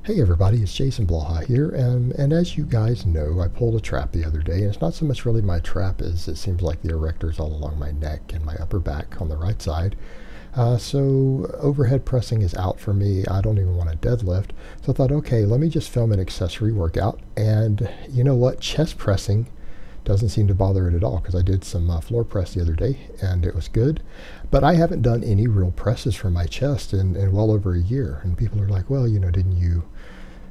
Hey everybody, it's Jason Blaha here, and as you guys know, I pulled a trap the other day, and it's not so much really my trap as it seems like the erector's all along my neck and my upper back on the right side. So overhead pressing is out for me. I don't even want to deadlift. So I thought, okay, let me just film an accessory workout, and you know what? Chest pressing doesn't seem to bother it at all because I did some floor press the other day and it was good. But I haven't done any real presses for my chest in well over a year. And people are like, well, didn't you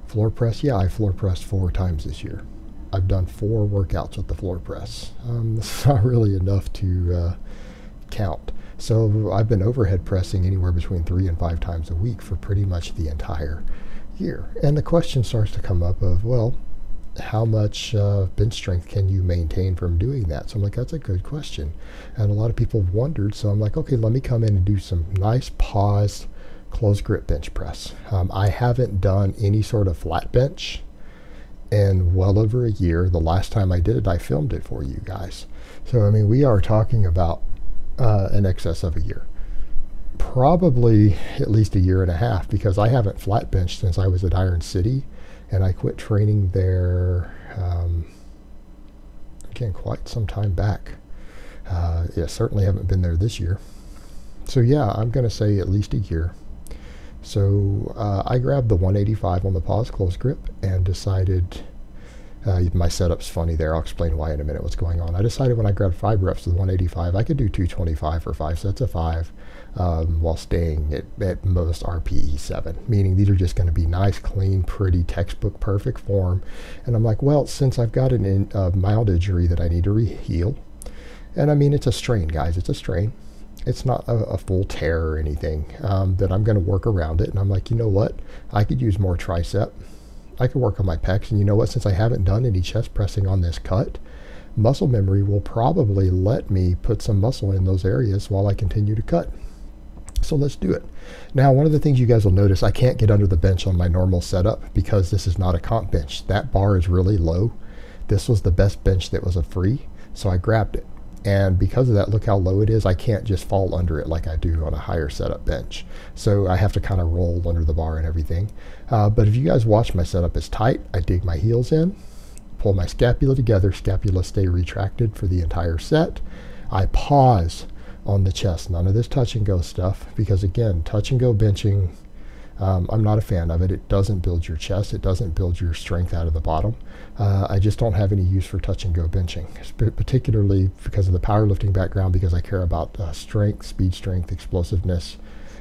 floor press? Yeah, I floor pressed 4 times this year. I've done 4 workouts with the floor press. That's not really enough to count. So I've been overhead pressing anywhere between 3 and 5 times a week for pretty much the entire year. And the question starts to come up of, well, how much bench strength can you maintain from doing that? So I'm like, that's a good question. And a lot of people have wondered. So I'm like, okay, let me come in and do some nice paused close grip bench press. I haven't done any sort of flat bench in well over a year. The last time I did it, I filmed it for you guys. So, I mean, we are talking about in excess of a year. Probably at least a year and a half, because I haven't flat benched since I was at Iron City. And I quit training there, again, quite some time back. Yeah, certainly haven't been there this year. So yeah, I'm going to say at least a year. So I grabbed the 185 on the pause close grip and decided, my setup's funny there, I'll explain why in a minute what's going on. I decided when I grabbed 5 reps with 185, I could do 225 for 5 sets of 5 while staying at most RPE 7, meaning these are just going to be nice, clean, pretty, textbook perfect form. And I'm like, well, since I've got a mild injury that I need to heal, and I mean, it's a strain, guys, it's a strain. It's not a full tear or anything, that I'm going to work around it. And I'm like, you know what? I could use more tricep. I could work on my pecs. And you know what? Since I haven't done any chest pressing on this cut, muscle memory will probably let me put some muscle in those areas while I continue to cut. So let's do it. Now, one of the things you guys will notice, I can't get under the bench on my normal setup because this is not a comp bench. That bar is really low. This was the best bench that was a free, so I grabbed it. And because of that, look how low it is. I can't just fall under it like I do on a higher setup bench. So I have to kind of roll under the bar and everything. But if you guys watch, my setup is tight. I dig my heels in, pull my scapula together. Scapula stay retracted for the entire set. I pause on the chest. None of this touch and go stuff. Because again, touch and go benching, I'm not a fan of it. It doesn't build your chest. It doesn't build your strength out of the bottom. I just don't have any use for touch and go benching, particularly because of the powerlifting background, because I care about strength, speed strength, explosiveness.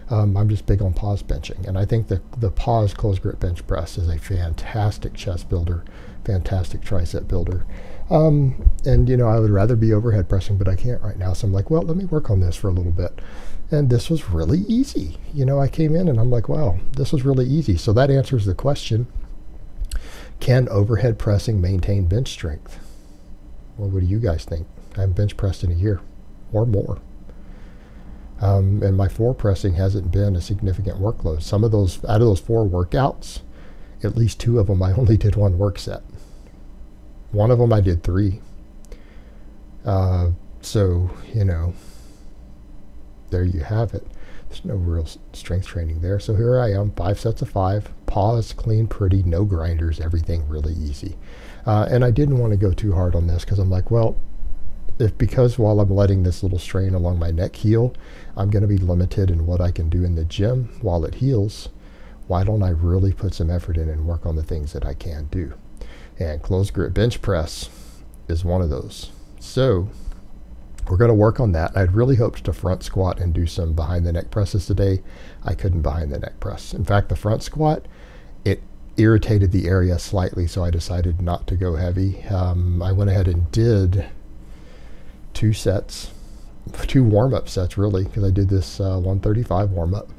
I'm just big on pause benching. And I think the pause close grip bench press is a fantastic chest builder, fantastic tricep builder. And I would rather be overhead pressing, but I can't right now. So I'm like, well, let me work on this for a little bit. And this was really easy. I came in and I'm like, wow, this was really easy. So that answers the question, can overhead pressing maintain bench strength? Well, what do you guys think? I haven't bench pressed in a year or more. And my floor pressing hasn't been a significant workload. Some of those, out of those 4 workouts, at least 2 of them, I only did 1 work set. One of them I did 3. So, there you have it. There's no real strength training there. So here I am, 5 sets of 5, pause, clean, pretty, no grinders, everything really easy. And I didn't want to go too hard on this because I'm like, well, because while I'm letting this little strain along my neck heal, I'm going to be limited in what I can do in the gym while it heals. Why don't I really put some effort in and work on the things that I can do? And close grip bench press is one of those. So we're going to work on that. I'd really hoped to front squat and do some behind the neck presses today. I couldn't behind the neck press. In fact, the front squat, it irritated the area slightly, so I decided not to go heavy. I went ahead and did 2 sets, 2 warm-up sets really, because I did this 135 warm-up.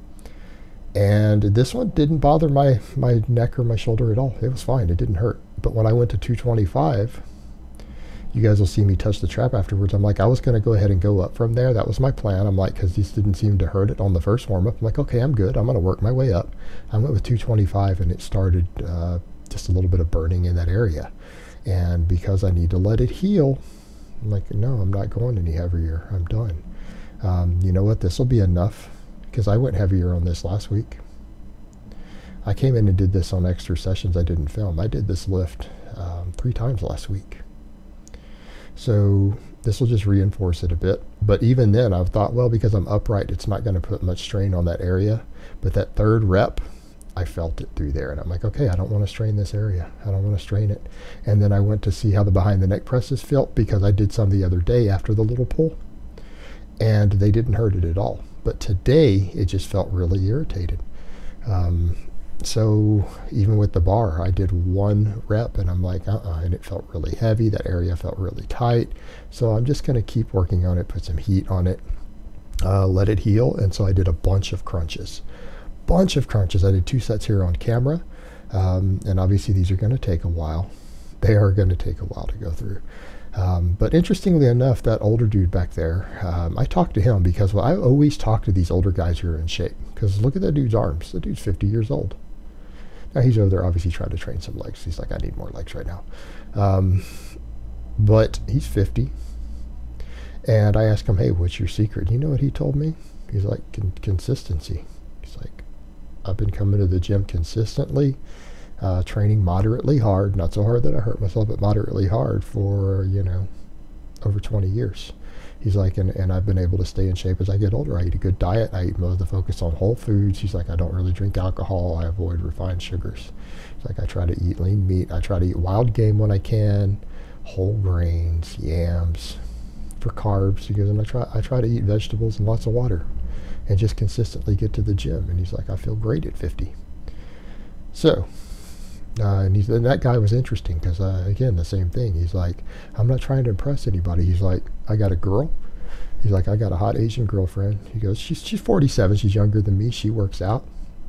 And this one didn't bother my neck or my shoulder at all. It was fine. It didn't hurt. But when I went to 225, you guys will see me touch the trap afterwards. I'm like, I was going to go ahead and go up from there. That was my plan. I'm like, because these didn't seem to hurt it on the first warm-up. I'm like, okay, I'm good. I'm going to work my way up. I went with 225, and it started just a little bit of burning in that area. And because I need to let it heal, I'm like, no, I'm not going any heavier. I'm done. You know what? This will be enough, because I went heavier on this last week. I came in and did this on extra sessions I didn't film. I did this lift 3 times last week. So this will just reinforce it a bit. But even then, I thought, well, because I'm upright, it's not going to put much strain on that area. But that third rep, I felt it through there. And I'm like, okay, I don't want to strain this area. I don't want to strain it. And then I went to see how the behind the neck presses felt, because I did some the other day after the little pull. And they didn't hurt it at all. But today, it just felt really irritated. So even with the bar, I did 1 rep and I'm like, and it felt really heavy. That area felt really tight. So I'm just going to keep working on it, put some heat on it, let it heal. And so I did a bunch of crunches. I did 2 sets here on camera. And obviously these are going to take a while. They are going to take a while to go through. But interestingly enough, that older dude back there, I talked to him because, well, I always talk to these older guys who are in shape. Because look at that dude's arms. The dude's 50 years old. Now he's over there obviously trying to train some legs. He's like, I need more legs right now. But he's 50. And I asked him, hey, what's your secret? You know what he told me? He's like, consistency. He's like, I've been coming to the gym consistently, training moderately hard, not so hard that I hurt myself, but moderately hard for, over 20 years. He's like, and I've been able to stay in shape as I get older. I eat a good diet. I eat most of the focus on whole foods. He's like, I don't really drink alcohol. I avoid refined sugars. He's like, I try to eat lean meat. I try to eat wild game when I can, whole grains, yams for carbs. He goes, and I try to eat vegetables and lots of water and just consistently get to the gym. And he's like, I feel great at 50. So, and that guy was interesting because, again, the same thing. He's like, I'm not trying to impress anybody. He's like, I got a girl. He's like, I got a hot Asian girlfriend. He goes, she's 47. She's younger than me. She works out.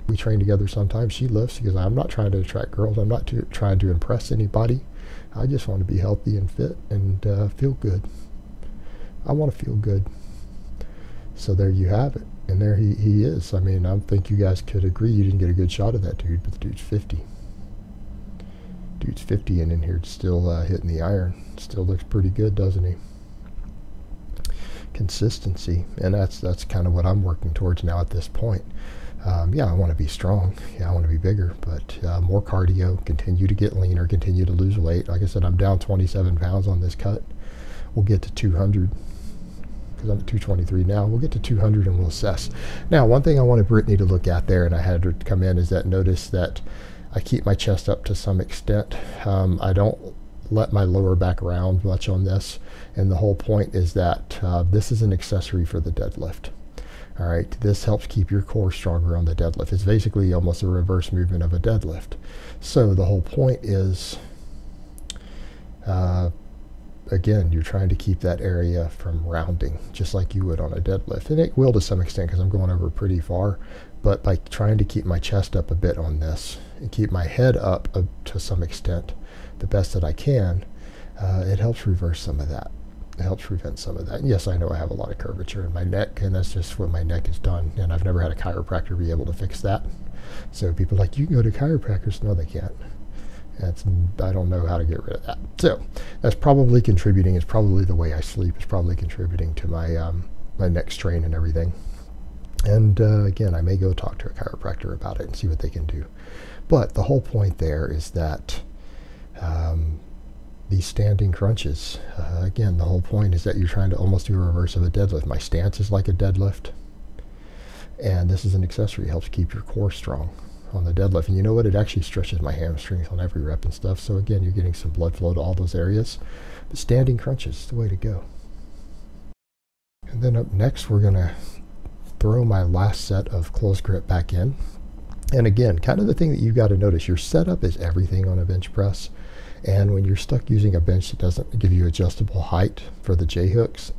We train together sometimes. She lifts. He goes, I'm not trying to attract girls. I'm not trying to impress anybody. I just want to be healthy and fit and feel good. I want to feel good. So there you have it. And there he is. I mean, I think you guys could agree you didn't get a good shot of that dude, but the dude's 50. Dude's 50 and in here still hitting the iron. Still looks pretty good, doesn't he? Consistency, and that's kind of what I'm working towards now at this point. Yeah, I want to be strong. Yeah, I want to be bigger, but more cardio, continue to get leaner, continue to lose weight. Like I said, I'm down 27 pounds on this cut. We'll get to 200 because I'm at 223 now. We'll get to 200 and we'll assess. Now, one thing I wanted Brittany to look at there, and I had her come in, is that notice that I keep my chest up to some extent. I don't let my lower back round much on this. And the whole point is that this is an accessory for the deadlift. All right, this helps keep your core stronger on the deadlift. It's basically almost a reverse movement of a deadlift. So the whole point is, again, you're trying to keep that area from rounding, just like you would on a deadlift. And it will to some extent because I'm going over pretty far. But by trying to keep my chest up a bit on this and keep my head up to some extent, the best that I can, it helps reverse some of that. It helps prevent some of that. And yes, I know I have a lot of curvature in my neck, and that's just what my neck has done. And I've never had a chiropractor be able to fix that. So people are like, you can go to chiropractors. No, they can't. I don't know how to get rid of that. So that's probably contributing. It's probably the way I sleep. It's probably contributing to my my neck strain and everything. And again, I may go talk to a chiropractor about it and see what they can do. But the whole point there is that these standing crunches, again, the whole point is that you're trying to almost do a reverse of a deadlift. My stance is like a deadlift. And this is an accessory. It helps keep your core strong on the deadlift. And you know what? It actually stretches my hamstrings on every rep and stuff. So again, you're getting some blood flow to all those areas. But standing crunches is the way to go. And then up next, we're going to throw my last set of close grip back in. And again, kind of the thing that you've got to notice, your setup is everything on a bench press. And when you're stuck using a bench that doesn't give you adjustable height for the J-hooks,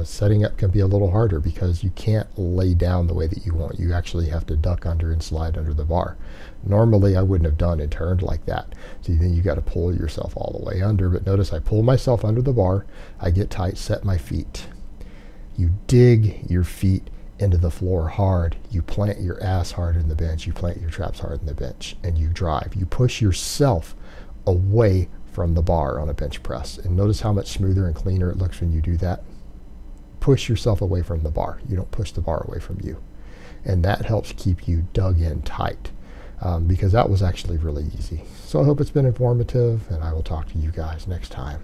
setting up can be a little harder because you can't lay down the way that you want. You actually have to duck under and slide under the bar. Normally, I wouldn't have done and turned like that. So then you got to pull yourself all the way under. But notice I pull myself under the bar, I get tight, set my feet. You dig your feet into the floor hard. You plant your ass hard in the bench. You plant your traps hard in the bench, and you drive. You push yourself away from the bar on a bench press. And notice how much smoother and cleaner it looks when you do that. Push yourself away from the bar. You don't push the bar away from you. And that helps keep you dug in tight. because that was actually really easy. So I hope it's been informative, and I will talk to you guys next time.